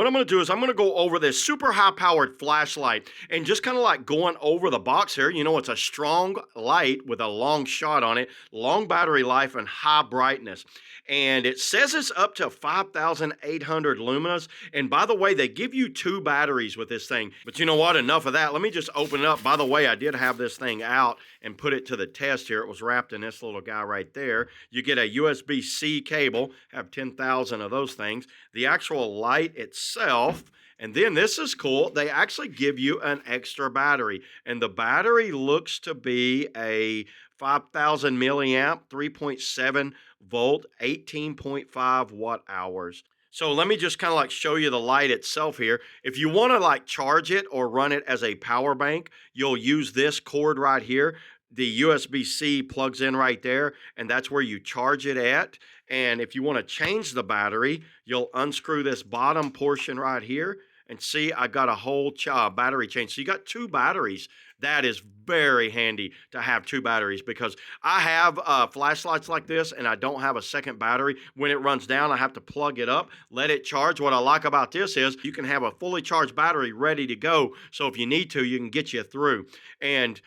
I'm going to do is I'm going to go over this super high-powered flashlight and just kind of like going over the box here. You know, it's a strong light with a long shot on it, long battery life, and high brightness. And it says it's up to 5,800 lumens. And by the way, they give you 2 batteries with this thing. But you know what? Enough of that. Let me just open it up. By the way, I did have this thing out and put it to the test here. It was wrapped in this little guy right there. You get a USB-C cable, have 10,000 of those things. The actual light itself, and then this is cool, they actually give you an extra battery. And the battery looks to be a 5,000 milliamp, 3.7 volt, 18.5 watt hours. So let me just kind of like show you the light itself here. If you want to like charge it or run it as a power bank, you'll use this cord right here. The USB-C plugs in right there, and that's where you charge it at. And if you want to change the battery, you'll unscrew this bottom portion right here, and see, I got a whole battery change. So you got 2 batteries. That is very handy to have 2 batteries, because I have flashlights like this and I don't have a second battery. When it runs down, I have to plug it up, let it charge. What I like about this is you can have a fully charged battery ready to go. So if you need to, you can get you through. And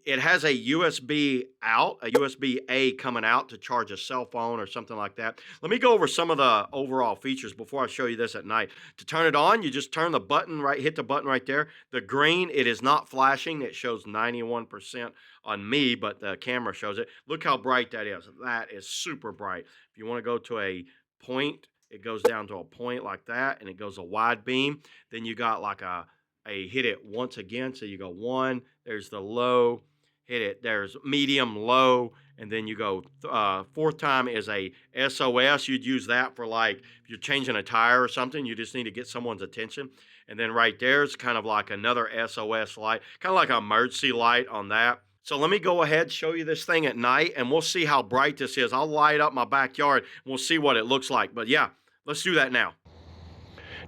it has a USB out, a USB-A coming out to charge a cell phone or something like that. Let me go over some of the overall features before I show you this at night. To turn it on, you just turn the button right, hit the button right there. The green, it is not flashing. It shows 91% on me, but the camera shows it. Look how bright that is. That is super bright. If you want to go to a point, it goes down to a point like that, and it goes a wide beam. Then you got like a hit it once again. So you go 1, there's the low, hit it, there's medium, low, and then you go 4th time is a SOS. You'd use that for like if you're changing a tire or something, you just need to get someone's attention. And then right there is kind of like another SOS light, kind of like an emergency light on that. So let me go ahead, show you this thing at night, and we'll see how bright this is. I'll light up my backyard, and we'll see what it looks like. But yeah, let's do that now.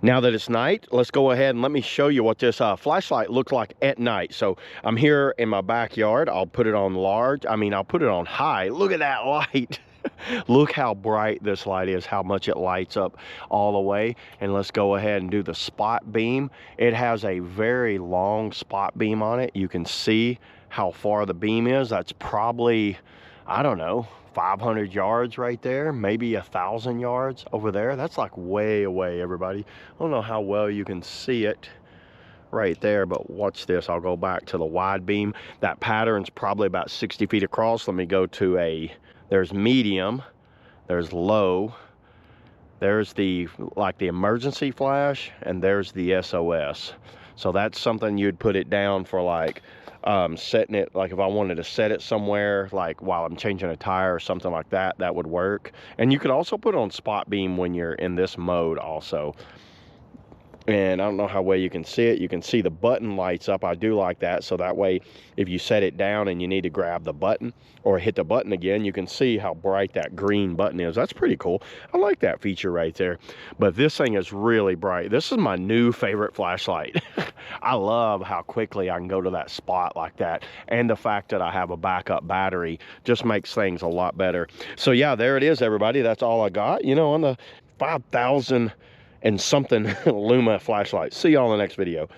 Now that it's night, let's go ahead and let me show you what this flashlight looks like at night. So I'm here in my backyard. I'll put it on large. I'll put it on high. Look at that light. Look how bright this light is, how much it lights up all the way. And let's go ahead and do the spot beam. It has a very long spot beam on it. You can see how far the beam is. That's probably, I don't know, 500 yards right there, maybe 1,000 yards over there. That's like way away, everybody. I don't know how well you can see it right there, but watch this. I'll go back to the wide beam. That pattern's probably about 60 feet across. Let me go to there's medium, there's low, there's the emergency flash, and there's the SOS. So that's something you'd put it down for, like setting it, like if I wanted to set it somewhere, like while I'm changing a tire or something like that, that would work. And you could also put it on spot beam when you're in this mode also. And I don't know how well you can see it. You can see the button lights up. I do like that. So that way, if you set it down and you need to grab the button or hit the button again, you can see how bright that green button is. That's pretty cool. I like that feature right there. But this thing is really bright. This is my new favorite flashlight. I love how quickly I can go to that spot like that. And the fact that I have a backup battery just makes things a lot better. So yeah, there it is, everybody. That's all I got, you know, on the 5,000 and something Luma flashlight. See y'all in the next video.